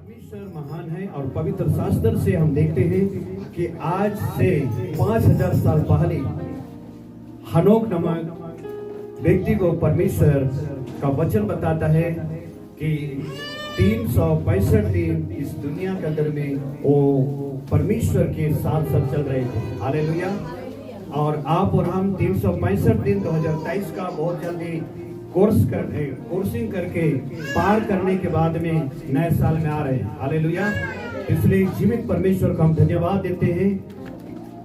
परमेश्वर महान है और पवित्र शास्त्र से हम देखते हैं कि आज से 5000 साल पहले हनोक नामक व्यक्ति को परमेश्वर का वचन बताता है कि 365 दिन इस दुनिया के अंदर में वो परमेश्वर के साथ साथ चल रहे थे। हालेलुया। और आप और हम 365 दिन 2023 का बहुत जल्दी कोर्सिंग करके पार करने के बाद में नए साल में आ रहे हैं। हालेलुया। इसलिए जीवित परमेश्वर को हम धन्यवाद देते हैं।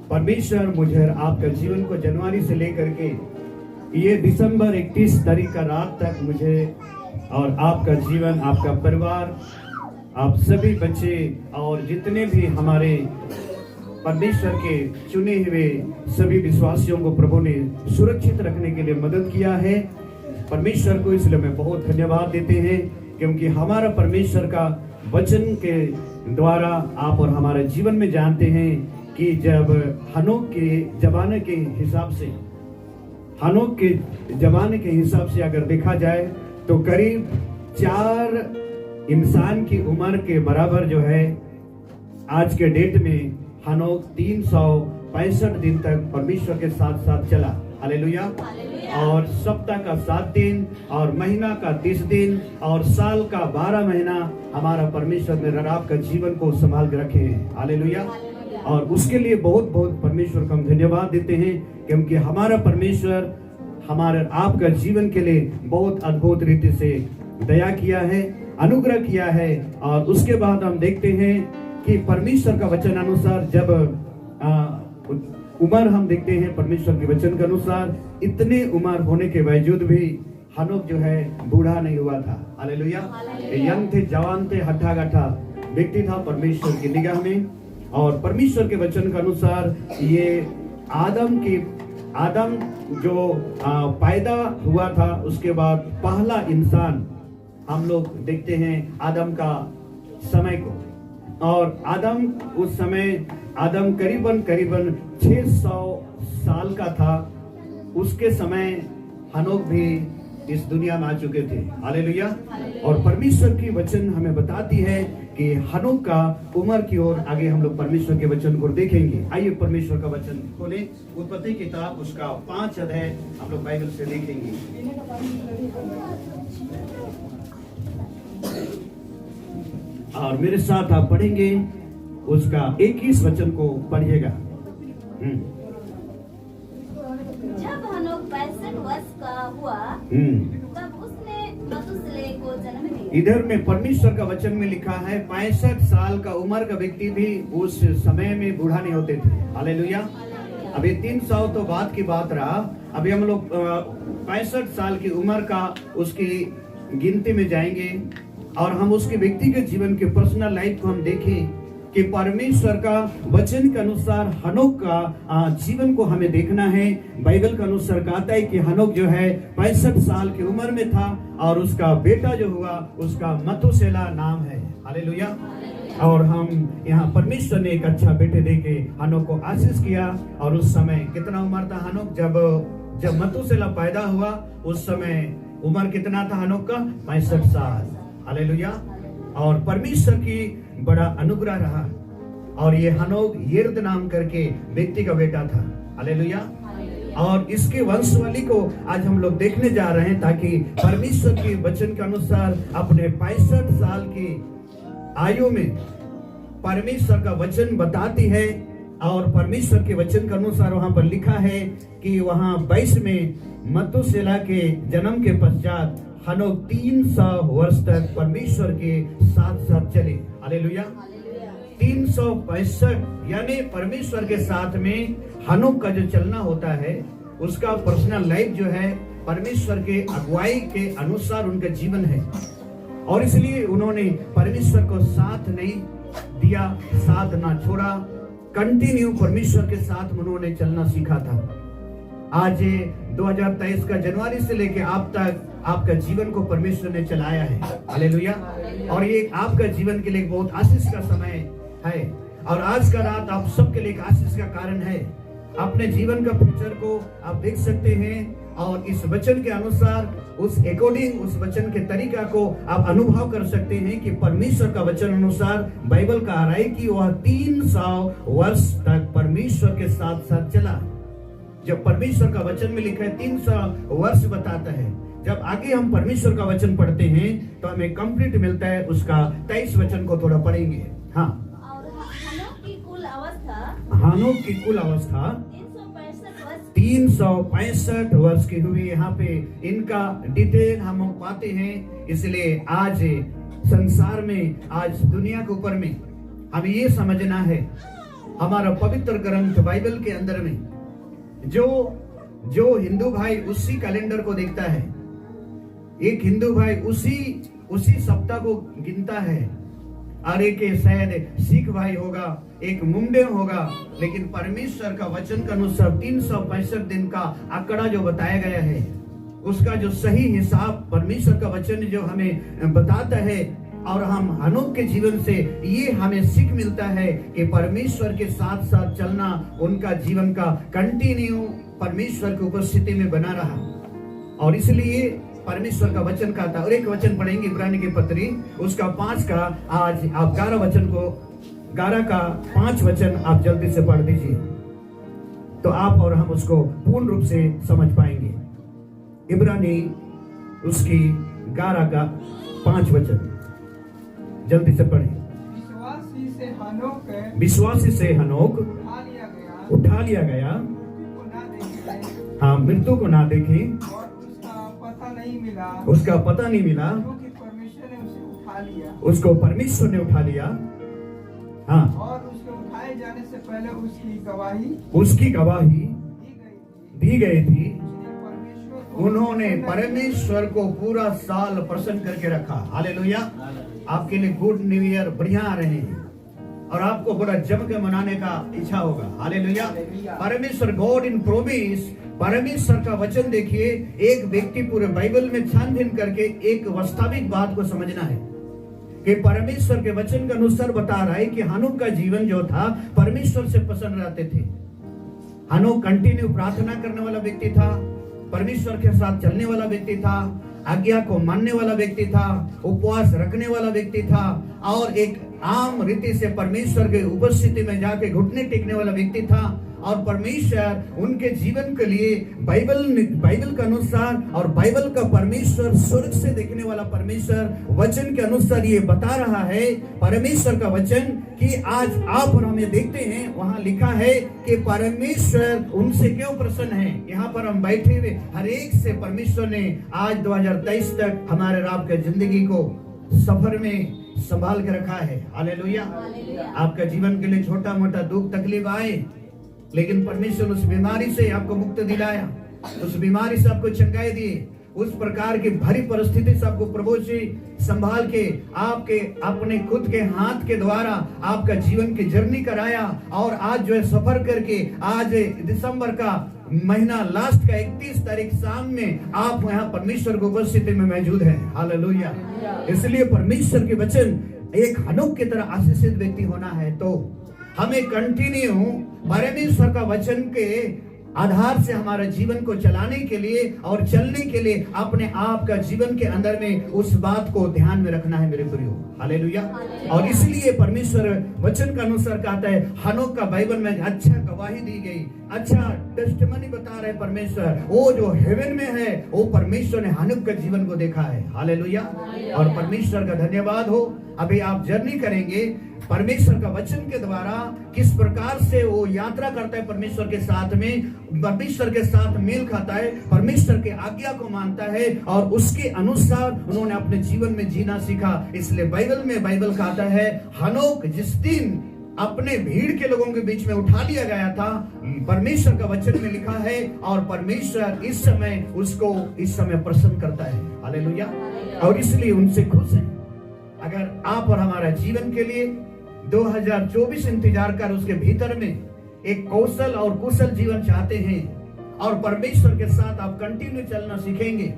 परमेश्वर मुझे आपका जीवन को जनवरी से लेकर के ये दिसंबर 31 तारीख का रात तक मुझे और आपका जीवन, आपका परिवार, आप सभी बच्चे और जितने भी हमारे परमेश्वर के चुने हुए सभी विश्वासियों को प्रभु ने सुरक्षित रखने के लिए मदद किया है। परमेश्वर को इसलिए मैं बहुत धन्यवाद देते हैं, क्योंकि हमारा परमेश्वर का वचन के द्वारा आप और हमारे जीवन में जानते हैं कि जब हनोक के जमाने के हिसाब से अगर देखा जाए तो करीब 4 इंसान की उम्र के बराबर जो है आज के डेट में हनोक 365 दिन तक परमेश्वर के साथ साथ चला। हालेलुया। और सप्ताह का 7 दिन और महीना का 30 दिन और साल का 12 महीना हमारा परमेश्वर ने आपका जीवन को संभाल के रखे हैं। हालेलुया। और उसके लिए बहुत बहुत परमेश्वर को हम धन्यवाद देते हैं, क्योंकि हमारा परमेश्वर हमारे आपका जीवन के लिए बहुत अद्भुत रीति से दया किया है, अनुग्रह किया है। और उसके बाद हम देखते हैं कि परमेश्वर का वचन अनुसार जब उम्र हम देखते हैं परमेश्वर के वचन के अनुसार इतने उम्र होने के बावजूद भी हनोक जो है बूढ़ा नहीं हुआ था। हालेलुया। यंग थे, जवान थे, हट्ठा गट्ठा व्यक्ति था परमेश्वर की निगाह में। और परमेश्वर के वचन के अनुसार ये आदम जो पैदा हुआ था, उसके बाद पहला इंसान हम लोग देखते हैं आदम का समय को। और आदम करीबन 600 साल का था। उसके समय हनोक भी इस दुनिया में आ चुके थे। हालेलुया। और परमेश्वर की वचन हमें बताती है कि हनोक का उम्र की ओर आगे हम लोग परमेश्वर के वचन को देखेंगे। आइए परमेश्वर का वचन खोलें। उत्पत्ति किताब उसका 5 अध्याय हम लोग बाइबल से देखेंगे। और मेरे साथ आप पढ़ेंगे उसका 21 वचन को पढ़िएगा। जब हनोक 65 वर्ष का हुआ तब उसने मथुसेलह को जन्म दिया। इधर में परमेश्वर का वचन में लिखा है 65 साल का उम्र का व्यक्ति भी उस समय में बूढ़ा नहीं होते थे। हालेलुया। अभी 300 तो बाद की बात रहा। अभी हम लोग 65 साल की उम्र का उसकी गिनती में जाएंगे और हम उसके व्यक्ति के जीवन के पर्सनल लाइफ को हम देखें कि परमेश्वर का वचन के अनुसार हनोक का जीवन को हमें देखना है। बाइबल के अनुसार कहता है कि हनोक जो है 65 साल की उम्र में था और उसका बेटा जो हुआ उसका मथुसेलह नाम है। हालेलुया। और हम यहाँ परमेश्वर ने एक अच्छा बेटे देके हनोक को आशीष किया। और उस समय कितना उम्र था हनोक? जब मथुसेलह पैदा हुआ उस समय उम्र कितना था हनोक का? 65 साल। हालेलुया। और परमेश्वर की बड़ा अनुग्रह रहा। और ये हनोक यिर्द नाम करके व्यक्ति का बेटा था। हालेलुया। और इसके वंशावली को आज हम लोग देखने जा रहे हैं, ताकि परमेश्वर के वचन के अनुसार अपने 65 साल की आयु में परमेश्वर का वचन बताती है। और परमेश्वर के वचन के अनुसार वहां पर लिखा है कि वहां 22 में मथुसेलह के जन्म के पश्चात हनोक 300 वर्ष तक परमेश्वर के साथ साथ चले। हालेलुया। 365 यानी परमेश्वर के साथ में हनोक का जो चलना होता है उसका पर्सनल लाइफ जो है परमेश्वर के अगुवाई के अनुसार उनका जीवन है। और इसलिए उन्होंने परमेश्वर को साथ नहीं दिया, साथ ना छोड़ा, कंटिन्यू परमेश्वर के साथ उन्होंने चलना सीखा था। आज 2023 का जनवरी से लेके आप तक आपका जीवन को परमेश्वर ने चलाया है। हालेलुया। और ये आपका जीवन के लिए बहुत आशीष का समय है। और आज का रात आप सबके लिए आशीष का कारण है। अपने जीवन का फ्यूचर को आप देख सकते हैं और इस वचन के अनुसार उस अकॉर्डिंग उस वचन के तरीका को आप अनुभव कर सकते हैं कि परमेश्वर का वचन अनुसार बाइबल कह रहा है कि वह 300 वर्ष तक परमेश्वर के साथ साथ चला। जब परमेश्वर का वचन में लिखा है 300 वर्ष बताता है। जब आगे हम परमेश्वर का वचन पढ़ते हैं तो हमें कंप्लीट मिलता है। उसका 23 वचन को थोड़ा पढ़ेंगे। हाँ, और हनोक की कुल अवस्था 365 वर्ष की हुई। यहाँ पे इनका डिटेल हम पाते हैं। इसलिए आज संसार में, आज दुनिया के ऊपर में हमें ये समझना है, हमारा पवित्र ग्रंथ बाइबल के अंदर में जो हिंदू भाई उसी कैलेंडर को देखता है, एक हिंदू भाई उसी सप्ताह को गिनता है, और एक शायद सिख भाई होगा, एक मुंडे होगा, लेकिन परमेश्वर का वचन के अनुसार 365 दिन का आंकड़ा जो बताया गया है, उसका जो सही हिसाब परमेश्वर का वचन जो हमें बताता है, और हम हनोक के जीवन से ये हमें सीख मिलता है कि परमेश्वर के साथ साथ चलना उनका जीवन का कंटिन्यू परमेश्वर की उपस्थिति में बना रहा, और इसलिए परमेश्वर का वचन का था। और एक वचन पढ़ेंगे इब्रानी की पत्री उसका 5 का, आज आप 11 का 5 वचन आप जल्दी से पढ़ दीजिए, तो आप और हम उसको पूर्ण रूप से समझ पाएंगे। इब्रानी उसकी 11 का 5 वचन जल्दी से पढ़े। विश्वासी से हनोक उठा लिया गया, हाँ, मृत्यु को ना देखे, उसका पता नहीं मिला, उसको परमेश्वर ने उठा लिया। हाँ, और उसके उठाए जाने से पहले उसकी गवाही दी गई थी। उन्होंने परमेश्वर को पूरा साल प्रसन्न करके रखा। हालेलुया। आपके लिए गुड न्यू ईयर बढ़िया आ रहे हैं और आपको बड़ा जम के मनाने का इच्छा होगा। हालेलुया। परमेश्वर गॉड इन प्रोमिस, परमेश्वर का वचन देखिए, एक व्यक्ति पूरे बाइबल में छानबीन करके एक वास्तविक बात को समझना है कि परमेश्वर के वचन के अनुसार बता रहा है कि हनोक का जीवन जो था परमेश्वर से पसंद रहते थे। हनोक कंटिन्यू प्रार्थना करने वाला व्यक्ति था, परमेश्वर के साथ चलने वाला व्यक्ति था, आज्ञा को मानने वाला व्यक्ति था, उपवास रखने वाला व्यक्ति था, और एक आम रीति से परमेश्वर के उपस्थिति में जाके घुटने टेकने वाला व्यक्ति था। और परमेश्वर उनके जीवन के लिए बाइबल के अनुसार, और बाइबल का परमेश्वर स्वर्ग से देखने वाला परमेश्वर वचन के अनुसार ये बता रहा है, परमेश्वर का वचन, कि आज आप और हमें देखते हैं वहां लिखा है कि परमेश्वर उनसे क्यों प्रसन्न है। यहाँ पर हम बैठे हुए हर एक से परमेश्वर ने आज 2023 तक हमारे राब के जिंदगी को सफर में संभाल के रखा है। हालेलुया। आपका जीवन के लिए छोटा मोटा दुख तकलीफ आए, लेकिन परमेश्वर उस बीमारी से आपको मुक्त दिलाया, उस बीमारी से आपको चंगाई दी, उस प्रकार की भारी परिस्थिति से आपको प्रभु जी संभाल के आपके अपने खुद के हाथ के द्वारा आपका जीवन की जर्नी कराया। और आज जो है सफर करके आज दिसंबर का महीना लास्ट का 31 तारीख शाम में आप यहाँ परमेश्वर की उपस्थिति में मौजूद हैं। हालेलुया। इसलिए परमेश्वर के वचन एक हनोक की तरह आशीषित व्यक्ति होना है तो हमें कंटिन्यू परमेश्वर का वचन के आधार से हमारे जीवन को चलाने के लिए और चलने के लिए अपने आप का जीवन के अंदर में उस बात को ध्यान में रखना है मेरे प्रियो। हालेलुया। और इसलिए परमेश्वर वचन का अनुसार कहता है, हनोक का बाइबल में अच्छा गवाही दी गई, अच्छा टेस्टिमनी बता रहे परमेश्वर, वो जो हेवन में है वो परमेश्वर ने हनोक के जीवन को देखा है। हालेलुया। और परमेश्वर का धन्यवाद हो। अभी आप जर्नी करेंगे परमेश्वर का वचन के द्वारा, किस प्रकार से वो यात्रा करता है परमेश्वर के साथ में, परमेश्वर के साथ मेल खाता है, परमेश्वर के आज्ञा को मानता है और उसके अनुसार उन्होंने अपने जीवन में जीना सीखा। इसलिए बाइबल कहता है, हनोक जिस दिन अपने भीड़ के लोगों के बीच में उठा लिया गया था, परमेश्वर का वचन में लिखा है, और परमेश्वर इस समय उसको इस समय प्रसन्न करता है। हालेलुया। और इसलिए उनसे खुश है। अगर आप और हमारा जीवन के लिए 2024 इंतजार कर उसके भीतर में एक कौशल और कुशल जीवन चाहते हैं और परमेश्वर के साथ आप कंटिन्यू चलना सीखेंगे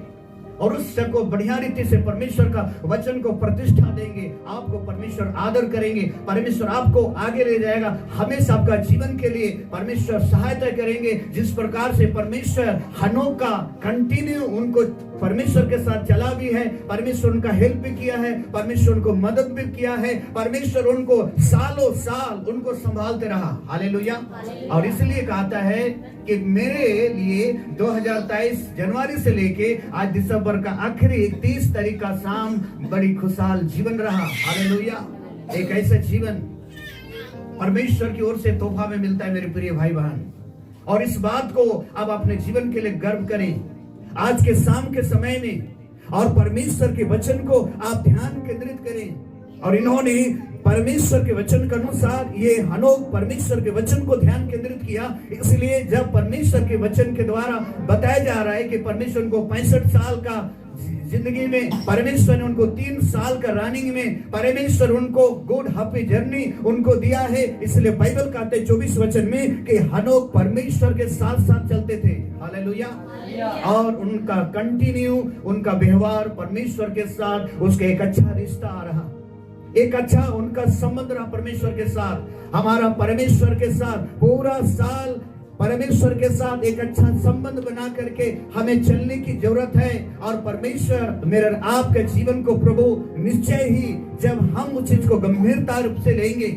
और उस को बढ़िया रीति से परमेश्वर का वचन को प्रतिष्ठा देंगे, आपको परमेश्वर आदर करेंगे, परमेश्वर आपको आगे ले जाएगा, हमेशा आपका जीवन के लिए परमेश्वर सहायता करेंगे। जिस प्रकार से परमेश्वर हनोक का कंटिन्यू उनको परमेश्वर के साथ चला भी है, परमेश्वर उनका हेल्प भी किया है, परमेश्वर उनको मदद भी किया है, परमेश्वर उनको सालों साल उनको संभालते रहा। हालेलुया। और इसलिए कहता है कि मेरे लिए 2023 जनवरी से लेके आज दिसंबर का आखिरी 31 तारीख का शाम बड़ी खुशहाल जीवन रहा। हालेलुया। एक ऐसा जीवन परमेश्वर की ओर से तोहफा में मिलता है मेरे प्रिय भाई बहन, और इस बात को अब अपने जीवन के लिए गर्व करें आज के शाम के समय में, और परमेश्वर के वचन को आप ध्यान केंद्रित करें। और इन्होंने परमेश्वर के वचन के अनुसार ये हनोक परमेश्वर के वचन को ध्यान केंद्रित किया। इसलिए जब परमेश्वर के वचन के द्वारा बताया जा रहा है कि परमेश्वर को 65 साल का जिंदगी में परमेश्वर ने उनको 3 साल का रनिंग में परमेश्वर उनको गुड हैप्पी जर्नी उनको दिया है, इसलिए बाइबल कहते हैं 24 वचन में कि हनोक परमेश्वर के साथ साथ चलते थे। हालेलुया। और उनका कंटिन्यू उनका व्यवहार परमेश्वर के साथ, उसके एक अच्छा रिश्ता आ रहा, एक अच्छा उनका संबंध रहा परमेश्वर के साथ। हमारा परमेश्वर के साथ पूरा साल परमेश्वर के साथ एक अच्छा संबंध बना करके हमें चलने की जरूरत है। और परमेश्वर मेरे आपके जीवन को प्रभु निश्चय ही जब हम उस चीज को गंभीरता रूप से लेंगे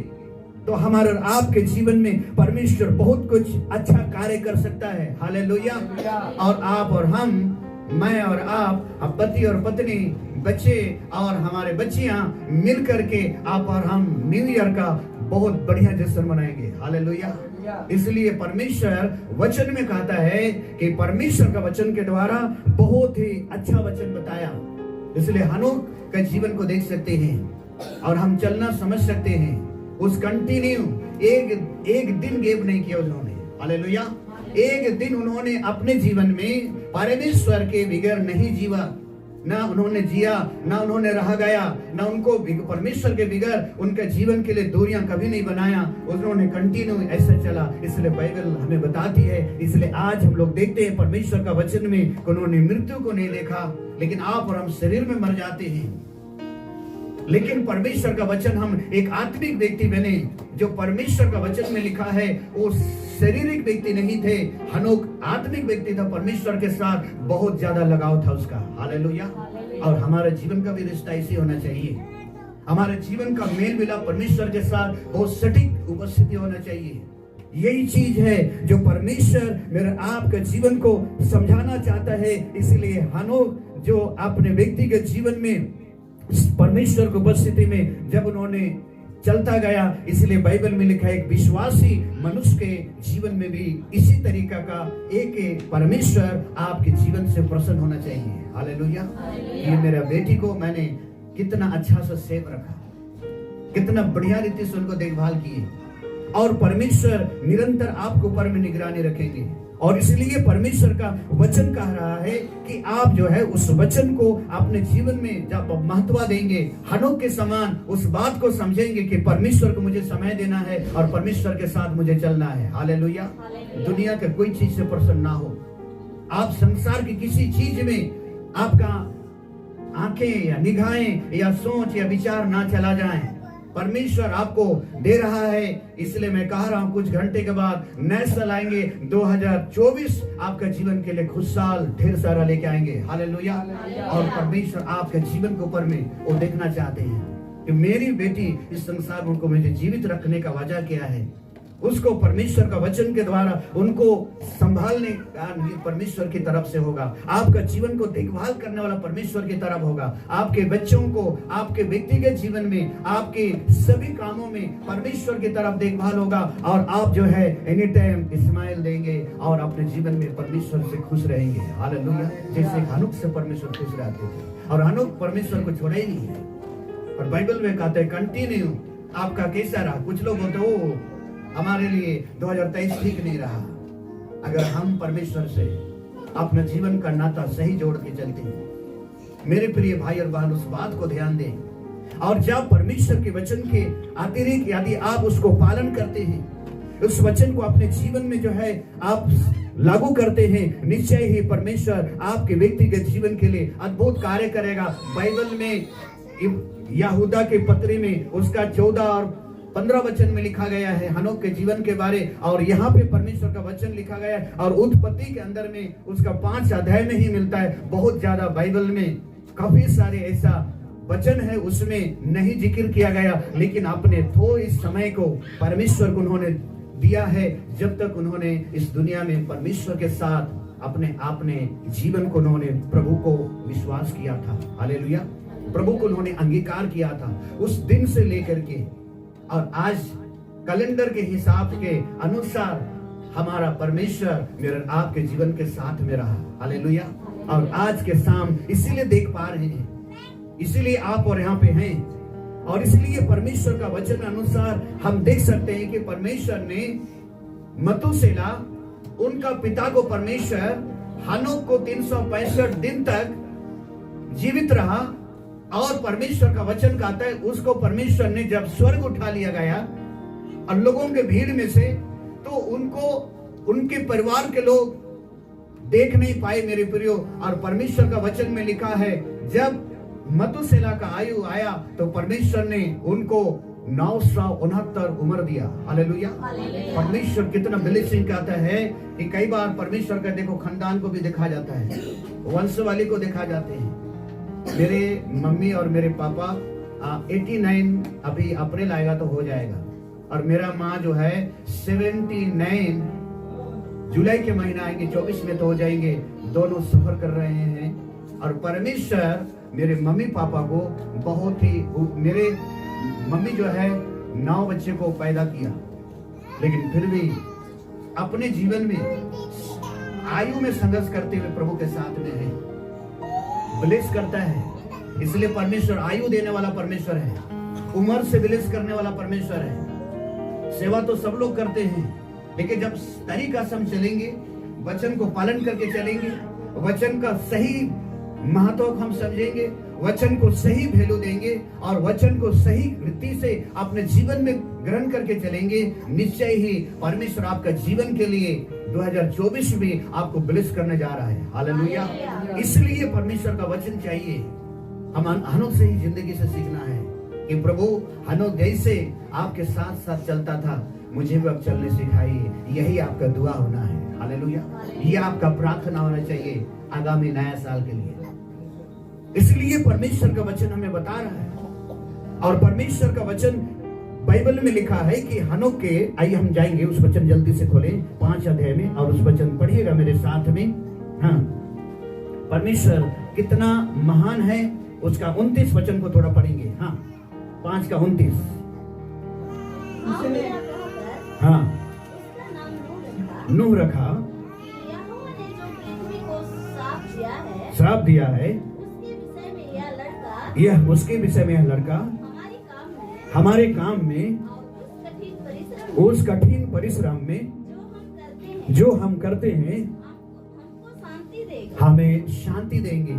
तो हमारे आपके जीवन में परमेश्वर बहुत कुछ अच्छा कार्य कर सकता है। हालेलुया। और आप और हम, मैं और आप पति और पत्नी, बच्चे और हमारे बच्चियां मिल करके आप और हम न्यू ईयर का बहुत बढ़िया जश्न मनाएंगे। हालेलुया। इसलिए परमेश्वर वचन में कहता है कि परमेश्वर का वचन के द्वारा बहुत ही अच्छा वचन बताया, इसलिए हनोक का जीवन को देख सकते हैं और हम चलना समझ सकते हैं। उस कंटिन्यू एक दिन गेप नहीं किया उन्होंने। हालेलुया। एक दिन उन्होंने अपने जीवन में परमेश्वर के बगैर नहीं जीवा, ना उन्होंने जिया, ना उन्होंने रह गया, ना उनको परमेश्वर के बगैर उनके जीवन के लिए दूरियां कभी नहीं बनाया। उन्होंने कंटिन्यू ऐसा चला, इसलिए बाइबल हमें बताती है। इसलिए आज हम लोग देखते हैं परमेश्वर का वचन में उन्होंने मृत्यु को नहीं देखा, लेकिन आप और हम शरीर में मर जाते हैं, लेकिन परमेश्वर का वचन हम एक आत्मिक व्यक्ति बने। जो परमेश्वर का वचन में लिखा है वो शारीरिक व्यक्ति नहीं थे, हनोक आत्मिक व्यक्ति था, परमेश्वर के साथ बहुत ज्यादा लगाव था उसका। हालेलुया। और हमारे जीवन का भी रिश्ता ऐसे होना चाहिए, हमारे जीवन का मेल मिलाप परमेश्वर के साथ बहुत सटीक उपस्थिति होना चाहिए। यही चीज है जो परमेश्वर मेरे आपके जीवन को समझाना चाहता है। इसलिए हनोक जो अपने व्यक्तिगत जीवन में परमेश्वर की उपस्थिति में जब उन्होंने चलता गया, इसलिए बाइबल में लिखा है एक विश्वासी मनुष्य के जीवन में भी इसी तरीका का एक परमेश्वर आपके जीवन से प्रसन्न होना चाहिए। हालेलुया। ये मेरा बेटी को मैंने कितना अच्छा सा सेव रखा, कितना बढ़िया रीति से उनको देखभाल की, और परमेश्वर निरंतर आपके ऊपर में निगरानी रखेंगे। और इसलिए परमेश्वर का वचन कह रहा है कि आप जो है उस वचन को अपने जीवन में जब महत्व देंगे, हनोक के समान उस बात को समझेंगे कि परमेश्वर को मुझे समय देना है और परमेश्वर के साथ मुझे चलना है। हालेलुया। दुनिया के कोई चीज से प्रसन्न ना हो, आप संसार की किसी चीज में आपका आंखें या निगाहें या सोच या विचार ना चला जाए। परमेश्वर आपको दे रहा है, इसलिए मैं कह रहा हूं कुछ घंटे के बाद नए साल आएंगे, 2024 आपका जीवन के लिए खुशहाल ढेर सारा लेके आएंगे। हालेलुया। और परमेश्वर आपके जीवन के ऊपर में वो देखना चाहते हैं कि मेरी बेटी इस संसार में उनको मुझे जीवित रखने का वजह क्या है, उसको परमेश्वर का वचन के द्वारा उनको संभालने का परमेश्वर की तरफ से होगा। आपका जीवन को देखभाल करने वाला परमेश्वर की तरफ होगा। आपके बच्चों को आपके व्यक्तिगत जीवन में आपके सभी कामों में परमेश्वर की तरफ देखभाल होगा, और आप जो है एनी टाइम स्माइल देंगे और अपने जीवन में परमेश्वर से खुश रहेंगे। हालेलुया। जैसे हनोक से परमेश्वर खुश रहते थे, और हनोक परमेश्वर को छोड़ा ही नहीं है। और बाइबल में कहते हैं कंटिन्यू आपका कैसा रहा। कुछ लोग होते हो हमारे लिए 2023 ठीक नहीं रहा। अगर हम परमेश्वर से अपना जीवन का नाता सही जोड़ के चलते हैं, मेरे प्रिय भाई और बहन, उस बात को ध्यान दें। और जब परमेश्वर के वचन के अतिरिक्त यदि आप उसको पालन करते हैं, उस वचन को अपने जीवन में जो है आप लागू करते हैं, निश्चय ही परमेश्वर आपके व्यक्तिगत जीवन के लिए अद्भुत कार्य करेगा। बाइबल में यहूदा के पत्री में उसका 14 और 15 वचन में लिखा गया है हनोक के जीवन के बारे, और यहाँ पे परमेश्वर का वचन लिखा गया है, और उत्पत्ति के अंदर में उसका 5 अध्याय में ही मिलता है। बहुत ज्यादा बाइबल में काफी सारे ऐसा वचन है उसमें नहीं जिक्र किया गया, लेकिन अपने थोड़े समय को परमेश्वर को उन्होंने दिया है जब तक उन्होंने इस दुनिया में परमेश्वर के साथ अपने जीवन को उन्होंने प्रभु को विश्वास किया था। हालेलुया। प्रभु को उन्होंने अंगीकार किया था। उस दिन से लेकर के और आज कैलेंडर के हिसाब के अनुसार हमारा परमेश्वर मेरे आपके जीवन के साथ में रहा। हालेलुया। और आज के शाम इसीलिए देख पा रहे हैं, इसीलिए आप और यहाँ पे हैं, और इसलिए परमेश्वर का वचन अनुसार हम देख सकते हैं कि परमेश्वर ने मतुसेला उनका पिता को परमेश्वर हनोक को 365 दिन तक जीवित रहा, और परमेश्वर का वचन कहता है उसको परमेश्वर ने जब स्वर्ग उठा लिया गया और लोगों के भीड़ में से, तो उनको उनके परिवार के लोग देख नहीं पाए मेरे प्रियो। और परमेश्वर का वचन में लिखा है जब मतुसेला का आयु आया तो परमेश्वर ने उनको 969 उम्र दिया। हालेलुया। परमेश्वर कितना ब्लेसिंग कहता है कि कई बार परमेश्वर का देखो खानदान को भी देखा जाता है, वंशवाली को देखा जाते हैं। मेरे मम्मी और मेरे पापा 89 अभी अप्रैल आएगा तो हो जाएगा, और मेरा माँ जो है 79 जुलाई के महीना आएंगे, 24 में तो हो जाएंगे। दोनों सफर कर रहे हैं, और परमेश्वर मेरे मम्मी पापा को बहुत ही, मेरे मम्मी जो है 9 बच्चे को पैदा किया, लेकिन फिर भी अपने जीवन में आयु में संघर्ष करते हुए प्रभु के साथ में है, ब्लेस करता है। इसलिए परमेश्वर आयु देने वाला परमेश्वर है, उम्र से ब्लेस करने वाला परमेश्वर है। सेवा तो सब लोग करते हैं, लेकिन जब तरीका से हम चलेंगे, वचन को पालन करके चलेंगे, वचन का सही महत्व हम समझेंगे, वचन को सही वैल्यू देंगे और वचन को सही रीति से अपने जीवन में ग्रहण करके चलेंगे, निश्चय ही परमेश्वर आपका जीवन के लिए 2024 में आपको ब्लेस करने जा रहा है। हालेलुया। इसलिए परमेश्वर का वचन चाहिए। हम हनोक से ही जिंदगी से सीखना है कि प्रभु हनोक जैसे आपके साथ साथ चलता था, मुझे भी अब चलने सिखाइए। यही आपका दुआ होना है। हालेलुया। ये आपका प्रार्थना होना चाहिए आगामी नया साल के लिए। इसलिए परमेश्वर का वचन हमें बता रहा है, और परमेश्वर का वचन बाइबल में लिखा है कि हनोक के, आइए हम जाएंगे उस वचन, जल्दी से खोलें 5 अध्याय में और उस वचन पढ़िएगा मेरे साथ में। हाँ, परमेश्वर कितना महान है उसका 29 वचन को थोड़ा पढ़ेंगे। हाँ, 5 का 29। हाँ, नूह रखा, श्राप दिया है, यह उसके विषय में यह लड़का हमारे काम में उस कठिन परिश्रम में जो हम करते हैं हमें शांति देंगे।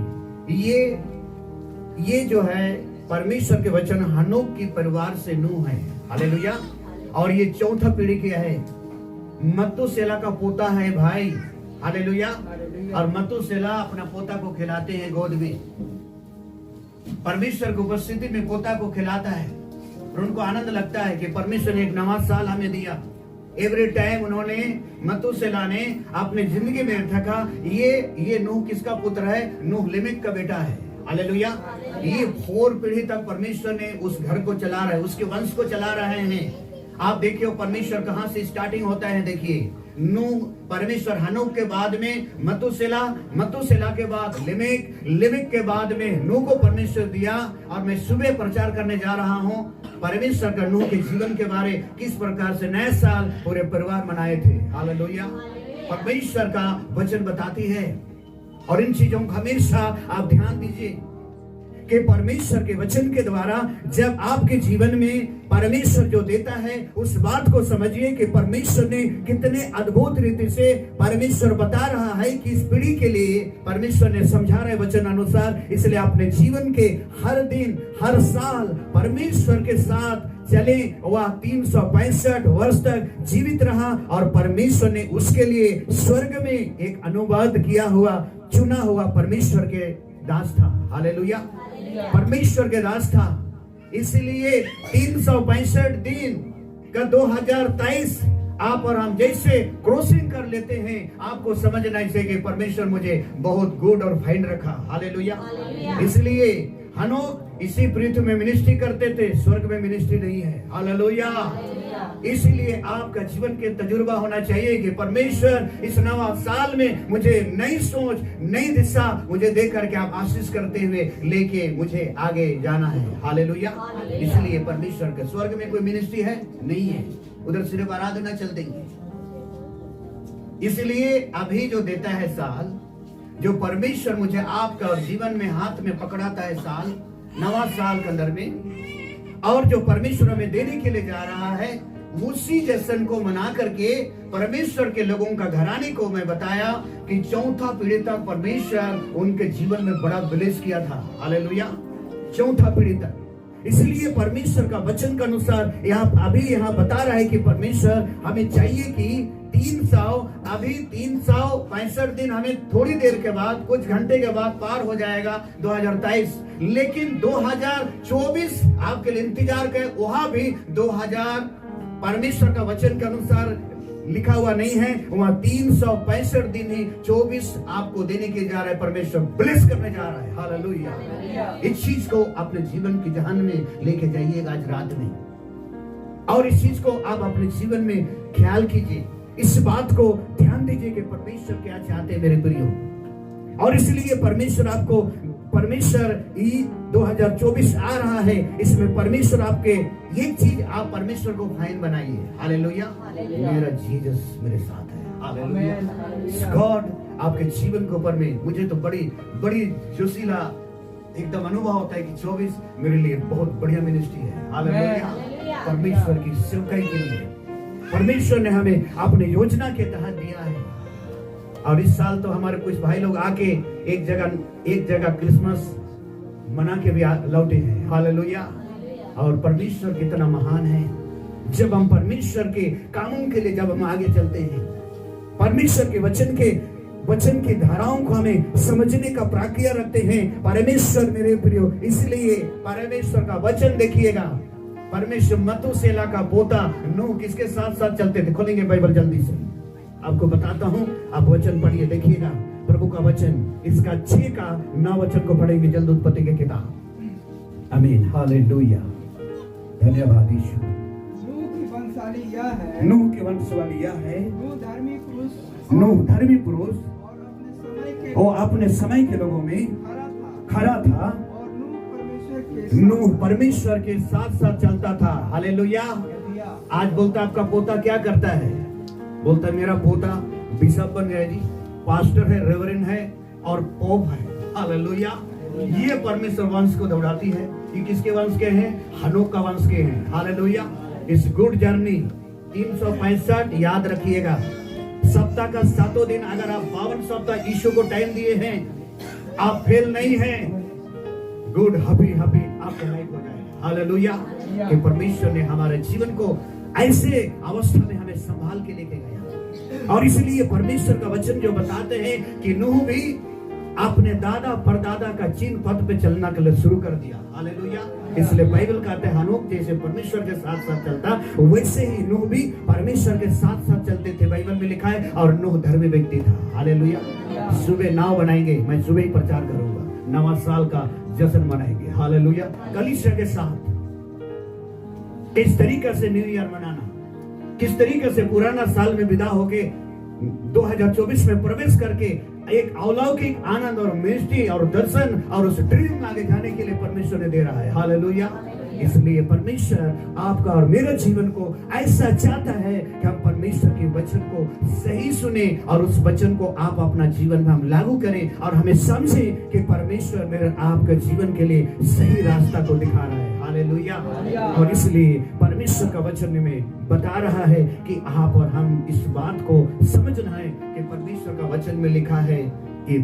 ये जो है परमेश्वर के वचन हनोक की परिवार से नूह है। हालेलुया। और ये 4था पीढ़ी क्या है, मतुसेला का पोता है भाई। हालेलुया। और मतुसेला अपना पोता को खिलाते हैं गोद में, परमेश्वर की उपस्थिति में पोता को खिलाता है, और उनको आनंद लगता है कि परमेश्वर ने एक नया साल हमें दिया। एवरी टाइम उन्होंने, मतुसेला ने अपने जिंदगी में देखा ये नूह किसका पुत्र है, नूह लिमिक का बेटा है। हालेलुया। ये 4 पीढ़ी तक परमेश्वर ने उस घर को चला रहा है, उसके वंश को चला रहे हैं। आप देखिए परमेश्वर कहां से स्टार्टिंग होता है। देखिए नूह, परमेश्वर हनोक के बाद में मतुसेला के बाद लिमिक के बाद में नूह को परमेश्वर दिया। और मैं सुबह प्रचार करने जा रहा हूं परमेश्वर का नूह के जीवन के बारे, किस प्रकार से नए साल पूरे परिवार मनाए थे। हालेलुया। परमेश्वर का वचन बताती है, और इन चीजों को हमेशा आप ध्यान दीजिए कि परमेश्वर के वचन के द्वारा जब आपके जीवन में परमेश्वर जो देता है उस बात को समझिए कि परमेश्वर ने कितने अद्भुत रीति से परमेश्वर बता रहा है कि इस पीढ़ी के लिए परमेश्वर ने समझा रहे वचन अनुसार। इसलिए अपने जीवन के हर दिन हर साल परमेश्वर के साथ चले। वह 365 वर्ष तक जीवित रहा और परमेश्वर ने उसके लिए स्वर्ग में एक अनुवाद किया हुआ चुना हुआ परमेश्वर के दास था। हालेलुया, परमेश्वर के दास था। इसलिए 365 दिन का 2023 आप और हम जैसे क्रॉसिंग कर लेते हैं, आपको समझना चाहिए कि परमेश्वर मुझे बहुत गुड और फाइन रखा। हालेलुया। इसलिए हनोक इसी पृथ्वी में मिनिस्ट्री करते थे, स्वर्ग में मिनिस्ट्री नहीं है। हालेलुया। इसलिए आपका जीवन के तजुर्बा होना चाहिए कि परमेश्वर इस नवा साल में मुझे नई सोच नई दिशा मुझे देख करके आप आशीष करते हुए लेके मुझे आगे जाना है। हालेलुया। इसलिए परमेश्वर के स्वर्ग में कोई मिनिस्ट्री है नहीं है, उधर सिर्फ आराधना चल देंगे। इसलिए अभी जो देता है साल, जो परमेश्वर मुझे आपका और जीवन में हाथ में पकड़ाता है साल, नवा साल के अंदर में, और जो परमेश्वर हमें देने के लिए जा रहा है, उसी जश्न को मना करके परमेश्वर के लोगों का घराने को मैं बताया कि चौथा पीढ़ी तक परमेश्वर उनके जीवन में बड़ा ब्लेस किया था। हालेलुया, चौथा पीढ़ी तक। इसलिए परमेश्वर का वचन के अनुसार यहाँ बता रहा है कि परमेश्वर हमें चाहिए कि 365 दिन हमें थोड़ी देर के बाद, कुछ घंटे के बाद पार हो जाएगा 2023, लेकिन 2024 आपके लिए इंतजार करे। वहां भी 2000 परमेश्वर का वचन के अनुसार लिखा हुआ नहीं है, वहां 365 दिन ही 24 आपको देने के जा रहा है। परमेश्वर ब्लेस करने जा रहा है। हालेलुया। इस चीज को अपने जीवन की जहान में लेके जाइएगा आज रात में, और इस चीज को आप अपने जीवन में ख्याल कीजिए, इस बात को ध्यान दीजिए कि परमेश्वर क्या चाहते हैं मेरे प्रियो। और इसलिए परमेश्वर 2024 आ रहा है, इसमें परमेश्वर आपके एक चीज आप परमेश्वर को फाइन बनाइए। हालेलुया, मेरा जीसस मेरे साथ है। हालेलुया, गॉड आपके जीवन के ऊपर में मुझे तो बड़ी जोशीला एकदम अनुभव होता है कि 24 मेरे लिए बहुत बढ़िया मिनिस्ट्री है। हालेलुया, परमेश्वर की सेवकाई के लिए परमेश्वर ने हमें अपने योजना के तहत दिया है। और इस साल तो हमारे कुछ भाई लोग आके एक जगह क्रिसमस मना के भी लौटे हैं। हालेलुया। और परमेश्वर कितना महान है। जब हम परमेश्वर के कामों के लिए जब हम आगे चलते हैं, परमेश्वर के वचन की धाराओं को हमें समझने का प्रक्रिया रखते हैं। परमेश्वर मेरे प्रियो, इसलिए परमेश्वर का वचन देखिएगा। परमेश्वर मतूशेलह का पोता नूह किसके साथ साथ चलते थे? खोलेंगे बाइबल जल्दी से, आपको बताता हूं, आप वचन पढ़िए, देखिएगा प्रभु का वचन। इसका 6 का 9 वचन को पढ़ेंगे जल्द उत्पत्ति की किताब। आमीन, हालेलुया, धन्यवाद यीशु। नूह की वंशावली यह है, नूह की वंशावली यह है, नूह धर्मी पुरुष और अपने समय के लोगों में खरा था, और नूह परमेश्वर के साथ साथ चलता था। हालेलुया। आज बोलता आपका पोता क्या करता है? बोलता मेरा पोता बिशप बन गया जी, पास्टर है, रेवरेंड है और पोप है। हालेलुया। ये परमेश्वर वंश को दौड़ाती है। ये किसके वंश के हैं? हनोक का वंश के हैं। हालेलुया। इस गुड जर्नी 365 याद रखिएगा। सप्ताह का 7 दिन अगर आप 52 सप्ताह यीशु को टाइम दिए हैं, आप फेल नहीं हैं। गुड हैप्पी आपका लाइफ हो जाएगा। हालेलुया। कि परमेश्वर ने हमारे जीवन को ऐसे अवस्था में हमें संभाल के लेके गया। और इसलिए परमेश्वर का वचन जो बताते हैं कि नूह भी अपने दादा परदादा का चिन्ह पथ पे चलना के लिए शुरू कर दिया। हालेलुया। इसलिए बाइबल कहते हैं हनोक जैसे परमेश्वर के साथ साथ चलता, वैसे ही नूह भी परमेश्वर के साथ साथ चलते थे। बाइबल में लिखा है, और नूह धर्मी व्यक्ति था। हालेलुया। सुबह नाव बनाएंगे, मैं सुबह ही प्रचार करूंगा, नवा साल का जश्न मनाएंगे। हालेलुया। कलीसिया के साथ किस तरीके से न्यू ईयर मनाना, किस तरीके से पुराना साल में विदा होके 2024 में प्रवेश करके एक अलौकिक आनंद और मिनिस्ट्री और दर्शन और उस ड्रीम में आगे जाने के लिए परमेश्वर ने दे रहा है। हालेलुया। इसलिए परमेश्वर आपका और मेरा जीवन को ऐसा चाहता है कि हम परमेश्वर के वचन को सही सुने और उस वचन को आप अपना जीवन में हम लागू करें और हमें समझे कि परमेश्वर मेरे आपका जीवन के लिए सही रास्ता को दिखा रहा है। हालेलुया। और इसलिए परमेश्वर का वचन में बता रहा है कि आप और हम इस बात को समझना है कि परमेश्वर का वचन में लिखा है कि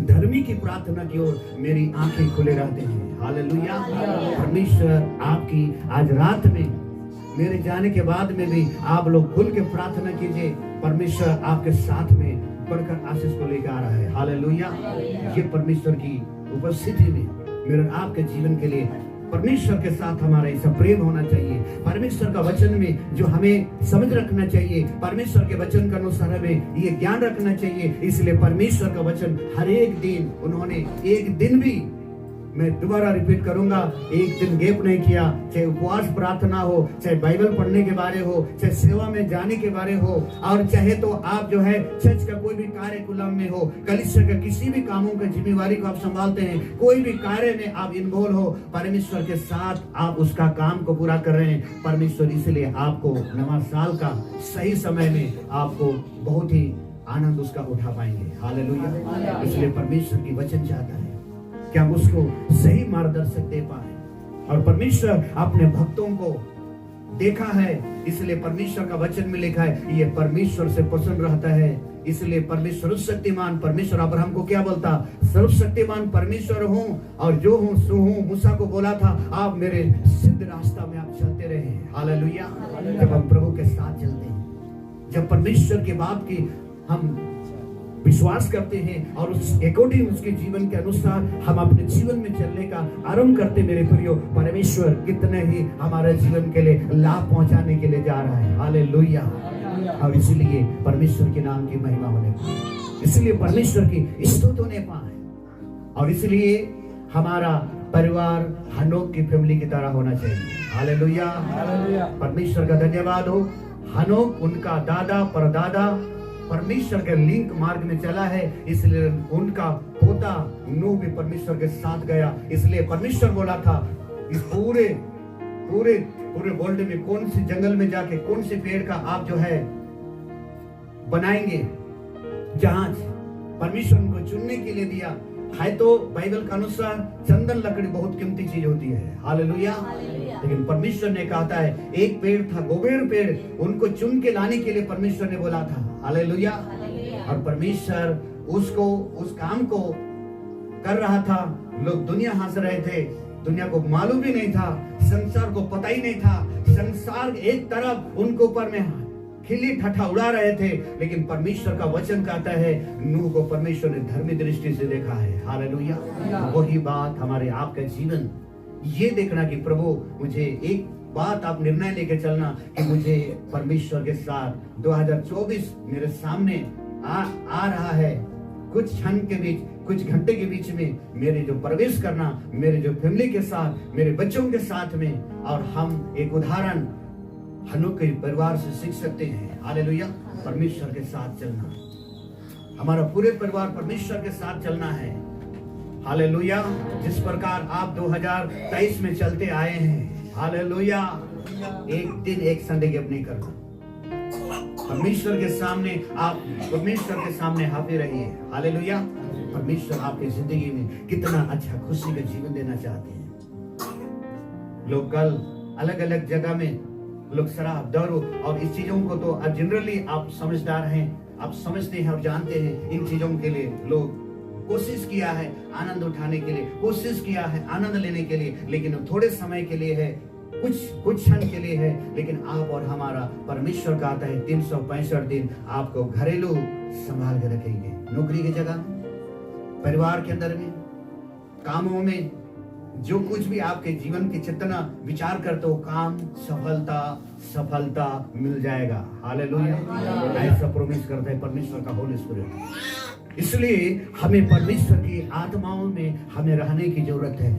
धर्मी की प्रार्थना की ओर मेरी आंखें खुले रहते हैं। हालेलुया। परमेश्वर आपकी आज रात में मेरे जाने के बाद में भी आप लोग खुल के प्रार्थना कीजिए। परमेश्वर आपके साथ में बढ़कर आशीष को लेकर आ रहा है। हालेलुया। ये परमेश्वर की उपस्थिति में मेरे आपके जीवन के लिए परमेश्वर के साथ हमारा ऐसा प्रेम होना चाहिए। परमेश्वर का वचन में जो हमें समझ रखना चाहिए, परमेश्वर के वचन के अनुसार हमें ये ज्ञान रखना चाहिए। इसलिए परमेश्वर का वचन हर एक दिन उन्होंने एक दिन भी, मैं दोबारा रिपीट करूंगा, एक दिन गैप नहीं किया। चाहे उपवास प्रार्थना हो, चाहे बाइबल पढ़ने के बारे हो, चाहे सेवा में जाने के बारे हो, और चाहे तो आप जो है चर्च का कोई भी कार्यकुलम में हो, कलीसिया का किसी भी कामों का जिम्मेवारी को आप संभालते हैं, कोई भी कार्य में आप इन्वॉल्व हो, परमेश्वर के साथ आप उसका काम को पूरा कर रहे हैं। परमेश्वर इसलिए आपको नवा साल का सही समय में आपको बहुत ही आनंद उसका उठा पाएंगे। हालेलुया। इसलिए परमेश्वर की वचन चाहता है कि हम उसको सही मार्गदर्शक दे पाए। और परमेश्वर अपने भक्तों को देखा है, इसलिए परमेश्वर का वचन में लिखा है ये परमेश्वर से प्रसन्न रहता है। इसलिए परमेश्वर सर्वशक्तिमान परमेश्वर अब्राहम को क्या बोलता, सर्वशक्तिमान परमेश्वर हूँ और जो हूँ सो हूँ। मूसा को बोला था आप मेरे सिद्ध रास्ता में आप चलते रहे। हालेलुया। जब हम प्रभु के साथ चलते हैं, जब परमेश्वर की बात की हम विश्वास करते हैं और उस अकॉर्डिंग उसके जीवन के अनुसार हम अपने जीवन में चलने का आरंभ करते, मेरे प्रियो, परमेश्वर कितने ही हमारे जीवन के लिए लाभ पहुंचाने के लिए जा रहा है। हालेलुया। और इसलिए परमेश्वर के नाम की महिमा होने पाए, इसलिए परमेश्वर की स्तुति होने पाए, और इसलिए हमारा परिवार हनोक की फैमिली की तरह होना चाहिए। हालेलुया। परमेश्वर का धन्यवाद हो। हनोक उनका दादा परदादा परमेश्वर के लिंक मार्ग में चला है, इसलिए उनका पोता नूह भी परमेश्वर के साथ गया। इसलिए परमेश्वर बोला था इस पूरे पूरे पूरे वर्ल्ड में कौन सी जंगल में जाके कौन से पेड़ का आप जो है बनाएंगे जहाज, परमेश्वर उनको चुनने के लिए दिया है। तो बाइबल के अनुसार चंदन लकड़ी बहुत कीमती चीज होती है। हालेलुया। लेकिन परमेश्वर ने कहा है एक पेड़ था गोबेर पेड़, उनको चुन के लाने के लिए परमेश्वर ने बोला था। हालेलुया। और परमेश्वर उसको उस काम को कर रहा था। लोग दुनिया हंस रहे थे, दुनिया को मालूम भी नहीं था, संसार को पता ही नहीं था। संसार एक तरफ उनको ऊपर में खिल्ली ठट्ठा उड़ा रहे थे, लेकिन परमेश्वर का वचन कहता है नूह को परमेश्वर ने धर्मी दृष्टि से देखा है। हालेलुया। वही बात हमारे आपका जीवन ये देखना कि प्रभु मुझे एक बात आप निर्णय लेके चलना कि मुझे परमेश्वर के साथ 2024 मेरे सामने आ रहा है। कुछ क्षण के बीच, कुछ घंटे के बीच में मेरे जो प्रवेश करना, मेरे जो फैमिली के साथ, मेरे बच्चों के साथ में, और हम एक उदाहरण हनोक के परिवार से सीख सकते हैं। हालेलुया। परमेश्वर के साथ चलना, हमारा पूरे परिवार परमेश्वर के साथ चलना है। हालेलुया। जिस प्रकार आप 2023 में चलते आए हैं, हालेलुया, एक दिन एक संडे गैप नहीं करना। परमेश्वर के सामने आप परमेश्वर के सामने हाजिर रहिए। हालेलुया। परमेश्वर आपकी जिंदगी में कितना अच्छा खुशी का जीवन देना चाहते हैं। लोग कल अलग अलग जगह में लोग शराब, दारू और इस चीजों को तो जनरली आप समझदार हैं, आप समझते हैं और जानते हैं। इन चीजों के लिए लोग कोशिश किया है आनंद उठाने के लिए, कोशिश किया है आनंद लेने के लिए, लेकिन थोड़े समय के लिए है, कुछ क्षण के लिए है। लेकिन आप और हमारा परमेश्वर का आता है 365 दिन आपको घरेलू संभाल के रखेंगे। नौकरी की जगह, परिवार के अंदर में, कामों में, जो कुछ भी आपके जीवन की जितना विचार करते हो, काम सफलता मिल जाएगा। हालेलुया। ऐसा प्रॉमिस करता है परमेश्वर का होली स्पिरिट। इसलिए हमें परमेश्वर की आत्माओं में हमें रहने की जरूरत है।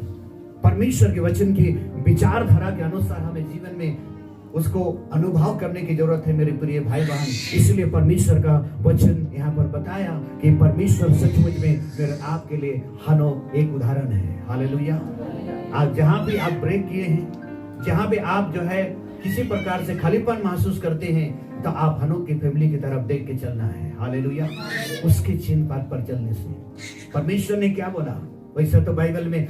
परमेश्वर के वचन की विचारधारा के अनुसार हमें जीवन में उसको अनुभव करने की जरूरत है, मेरे प्रिय भाई बहन। इसलिए परमेश्वर का वचन यहाँ पर बताया कि परमेश्वर सचमुच में मेरे आपके लिए हनोक एक उदाहरण है। हालेलुया। आज जहां भी आप ब्रेक किए हैं, जहां भी आप जो है किसी प्रकार से खालीपन महसूस करते हैं, तो आप हनोक की फैमिली की तरफ देख के चलना है। हालेलुया। उसके चिन्ह पात पर चलने से परमेश्वर ने क्या बोला, वैसे तो बाइबल में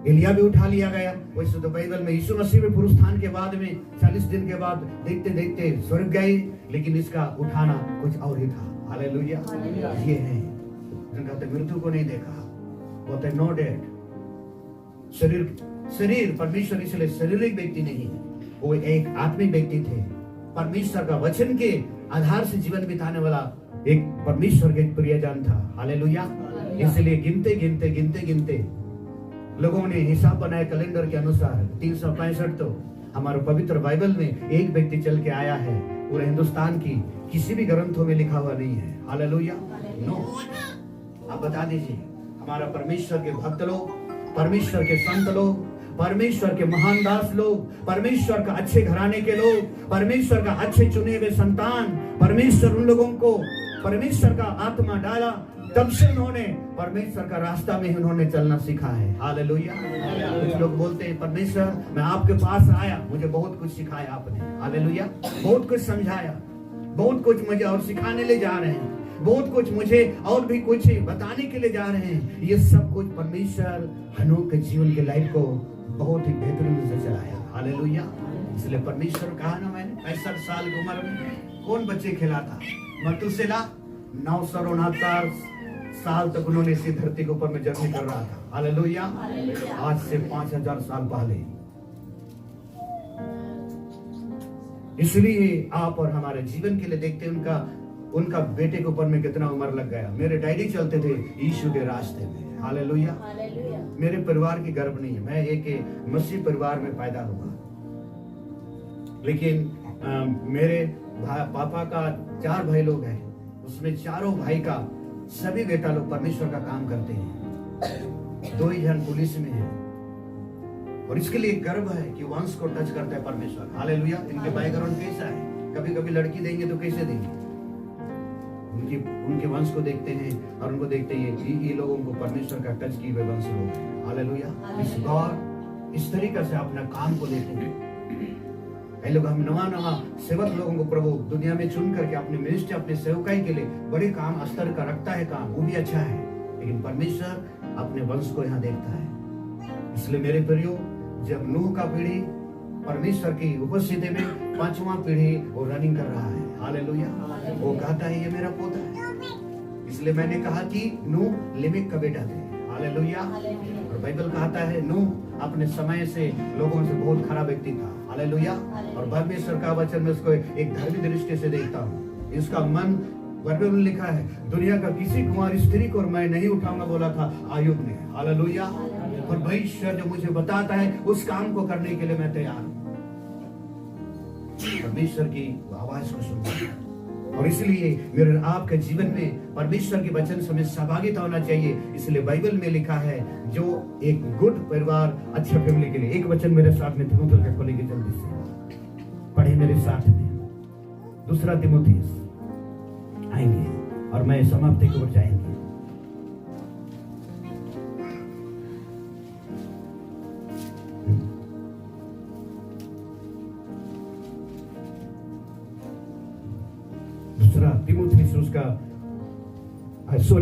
एलिया भी उठा लिया गया, वैसे तो बाइबल में यीशु मसीह भी पुनरुत्थान के बाद में 40 दिन के बाद देखते देखते स्वर्ग गए, लेकिन इसका उठाना कुछ और ही था। हालेलुया। ये है जिनका मृत्यु को नहीं देखा, वो थे नो डेड। शरीर परमेश्वर इसलिए शारीरिक व्यक्ति नहीं है, वो एक आत्मिक व्यक्ति थे। परमेश्वर का वचन के आधार से जीवन बिताने वाला एक परमेश्वर के प्रियजन था। हालेलुया। इसलिए गिनते गिनते गिनते गिनते लोगों ने हिसाब बनाया कैलेंडर के अनुसार 365। तो हमारे पवित्र बाइबल में एक व्यक्ति चल के आया है, पूरे हिंदुस्तान की किसी भी ग्रंथों में लिखा हुआ नहीं है। हालेलुया। नो, आप बता दीजिए हमारा परमेश्वर के भक्त लोग, परमेश्वर के संत लोग, परमेश्वर के महान दास लोग, परमेश्वर का अच्छे घराने के लोग, परमेश्वर का अच्छे चुने हुए संतान, परमेश्वर उन लोगों को परमेश्वर का आत्मा डाला, तब से उन्होंने परमेश्वर का रास्ता में उन्होंने चलना सीखा है। हालेलुया। कुछ लोग बोलते हैं परमेश्वर मैं आपके पास आया, मुझे बहुत कुछ सिखाया आपने। हालेलुया। बहुत कुछ समझाया, बहुत कुछ मुझे और सिखाने ले जा रहे हैं, बहुत कुछ मुझे और भी कुछ बताने के लिए जा रहे हैं। ये सब कुछ परमेश्वर हनोक के जीवन के लाइफ को बहुत ही बेहतरीन से चलाया। हालेलुया। इसलिए परमेश्वर कहा ना, मैंने 65 साल की उम्र में कौन बच्चे खिलाता, मतुसेला 969 साल तक उन्होंने इसी धरती के ऊपर में जर्नी कर रहा था। हालेलुया। आज से 5000 साल पहले। इसलिए आप और हमारे जीवन के लिए देखते हैं उनका बेटे के ऊपर में कितना उम्र लग गया। मेरे डैडी चलते थे यीशु के रास्ते में। हालेलुया। मेरे परिवार की गर्व नहीं है, मैं एक मसीह परिवार में पैदा हुआ, लेकिन मेरे पापा का 4 भाई लोग हैं, उसमें चारों भाई का सभी बेटा लोग परमेश्वर का काम करते हैं। 2 ही जन पुलिस में है, और इसके लिए गर्व है कि वंश को टच करता है परमेश्वर। हालेलुया। इनके बैकग्राउंड कैसा है, कभी कभी लड़की देंगे तो कैसे देंगे, उनके वंश को देखते हैं और उनको देखते हैं ये लोगों को परमेश्वर का टच किए हुए वंश लोग। हालेलुया। इस गौर इस तरीके से अपना काम को लेते हैं। कई लोग हम नवा सेवक लोगों को प्रभु दुनिया में चुन करके अपने मिनिस्ट्री, अपने सेवकाई के लिए बड़े काम स्तर का रखता है काम, वो भी अच्छा है, लेकिन परमेश्वर अपने वंश को यहाँ देखता है। इसलिए मेरे प्रियो, जब नूह का पीढ़ी परमेश्वर की उपस्थिति में 5वां पीढ़ी वो रनिंग कर रहा है। हालेलुया। वो कहता है ये मेरा पोता है। इसलिए मैंने कहा कि नूह लिमिक का बेटा थे। हालेलुया। और बाइबल कहता है नूह अपने समय से लोगों से बहुत खराब व्यक्ति था। हालेलुया। और परमेश्वर का वचन में उसको एक धर्मी दृष्टि से देखता हूँ। इसका मन बाइबल में लिखा है दुनिया का किसी कुंवारी स्त्री को मैं नहीं उठाऊंगा बोला था आयुब ने। हालेलुया। और परमेश्वर जो मुझे बताता है उस काम को करने के लिए मैं तैयार हूँ। परमेश्वर की आवाज को सुनना, और इसलिए मेरे आपके जीवन में परमेश्वर के वचन से सहभागिता होना चाहिए। इसलिए बाइबल में लिखा है जो एक गुड परिवार, अच्छा फैमिली के लिए। एक वचन मेरे साथ में तीमुथियुस का खोलेंगे, जल्दी से पढ़े मेरे साथ में। 2 तीमुथियुस आएंगे और मैं समाप्ति की ओर जाएंगे।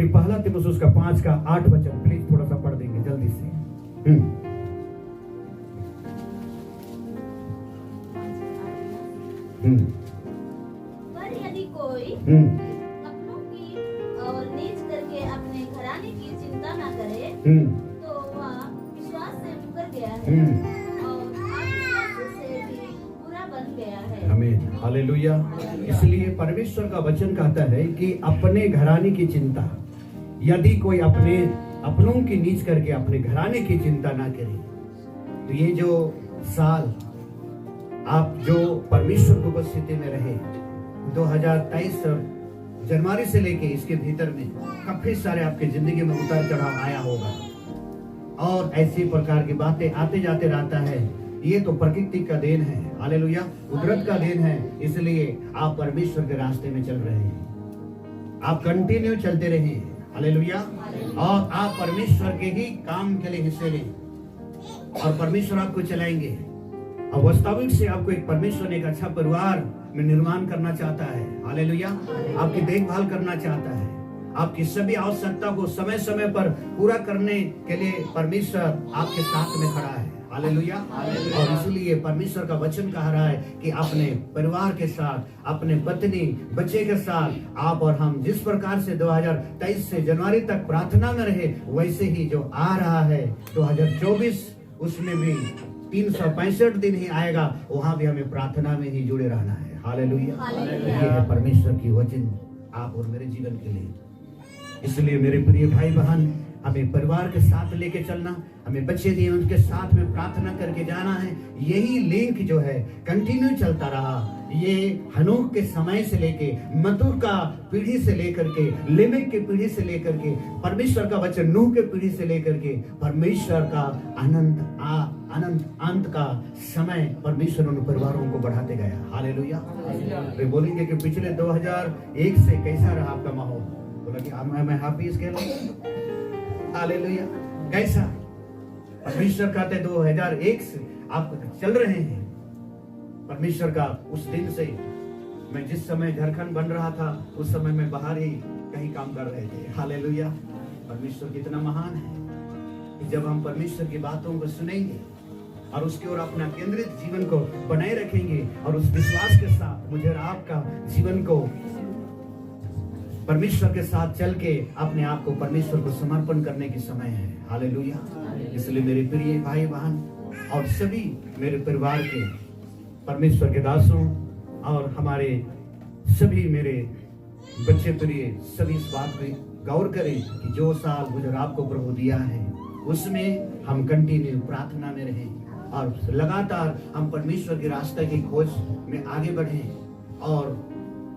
पहला तीमुथियुस का 5 का 8 वचन प्लीज थोड़ा सा पढ़ देंगे जल्दी से। पर यदि कोई अपनों की और नीच करके अपने घराने की चिंता न करे तो वह विश्वास से मुकर गया है और अविश्वास से भी बुरा बन गया है। आमीन। हालेलुया। इसलिए परमेश्वर का वचन कहता है कि अपने घराने की चिंता, यदि कोई अपनों की नीच करके अपने घराने की चिंता ना करे, तो ये जो साल आप जो परमेश्वर की उपस्थिति में रहे 2023 जनवरी से लेके इसके भीतर में काफी सारे आपके जिंदगी में उतार चढ़ाव आया होगा, और ऐसी प्रकार की बातें आते जाते रहता है। ये तो प्रकृति का देन है। हालेलुया। कुदरत का देन है। इसलिए आप परमेश्वर के रास्ते में चल रहे हैं, आप कंटिन्यू चलते रहिए। हालेलुया। और आप परमेश्वर के ही काम के लिए हिस्से लें। और परमेश्वर आपको चलाएंगे। और वास्तविक से आपको एक परमेश्वर ने एक अच्छा परिवार में निर्माण करना चाहता है। हालेलुया। आपकी देखभाल करना चाहता है। आपकी सभी आवश्यकता को समय समय पर पूरा करने के लिए परमेश्वर आपके साथ में खड़ा है। हालेलुया। और इसलिए परमेश्वर का वचन कह रहा है कि अपने परिवार के साथ, अपने पत्नी बच्चे के साथ आप और हम जिस प्रकार से 2023 से जनवरी तक प्रार्थना में रहे, वैसे ही जो आ रहा है 2024 उसमें भी 365 दिन ही आएगा, वहां भी हमें प्रार्थना में ही जुड़े रहना है। हालेलुया। ये है परमेश्वर की वचन आप और मेरे जीवन के लिए। इसलिए मेरे प्रिय भाई बहन, हमें परिवार के साथ लेके चलना, हमें बच्चे दिए उनके साथ में प्रार्थना करके जाना है। यही लिंक जो है कंटिन्यू चलता रहा। ये हनोक के समय से लेके मथुर का पीढ़ी से लेकर के लेमेक के पीढ़ी से लेकर के परमेश्वर का वचन नूह के पीढ़ी से लेकर के परमेश्वर का अनंत अंत का समय परमेश्वर उन परिवारों को बढ़ाते गया। हालेलुया। वे बोलेंगे कि पिछले 2001 से कैसा रहा आपका माहौल? बोला कि मैं हैप्पी इसके लिए। हालेलुया। कैसा? परमेश्वर कहते 2001 से आप चल रहे हैं। परमेश्वर का उस दिन से मैं जिस समय झारखंड बन रहा था उस समय मैं बाहर ही कहीं काम कर रहे थे। हालेलुया। परमेश्वर कितना महान है कि जब हम परमेश्वर की बातों को सुनेंगे और उसकी ओर अपना केंद्रित जीवन को बनाए रखेंगे और उस विश्वास के साथ मुझे और आपका जीवन को परमेश्वर के साथ चल के अपने आप को परमेश्वर को समर्पण करने की समय है। हालेलुया। इसलिए मेरे प्रिय भाई बहन और सभी मेरे परिवार के परमेश्वर के दासों और हमारे सभी मेरे बच्चे प्रिय सभी इस बात पे गौर करें कि जो साल मुझे आपको प्रभु दिया है उसमें हम कंटिन्यू प्रार्थना में रहें और लगातार हम परमेश्वर के रास्ते की खोज में आगे बढ़ें और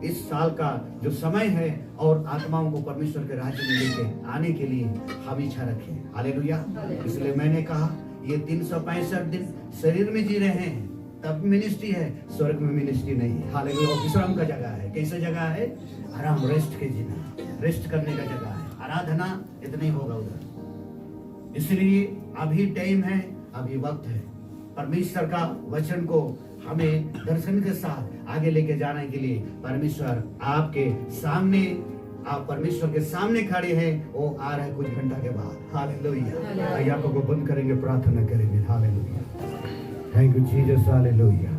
इस साल का जो समय है और आत्माओं को परमेश्वर के राज्य में लेके आने के लिए हम इच्छा रखें। हालेलुया। इसलिए मैंने कहा ये 365 दिन शरीर में जी रहे हैं तब मिनिस्ट्री है, स्वर्ग में मिनिस्ट्री नहीं है। हालेलुया। विश्राम का जगह है। कैसे जगह है? आराम, रेस्ट के जीना, रेस्ट करने का जगह है। आराधना इतना ही होगा उधर। इसलिए अभी टाइम है, अभी वक्त है परमेश्वर का वचन को हमें दर्शन के साथ आगे लेके जाने के लिए। परमेश्वर आपके सामने, आप परमेश्वर के सामने खड़े हैं, वो आ रहा है कुछ घंटा के बाद। हालेलुया। आंखों को बंद करेंगे, प्रार्थना करेंगे। Hallelujah. Thank you Jesus. Hallelujah.